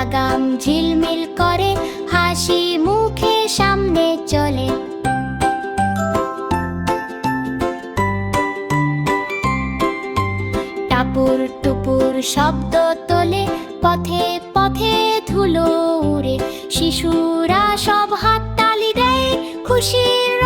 লাগাম ঝিলমিল করে, হাসি মুখে সামনে চলে। টাপুর টুপুর শব্দ তোলে, পথে পথে ধুলো উড়ে। শিশুরা সব হাততালি দেয়, খুশির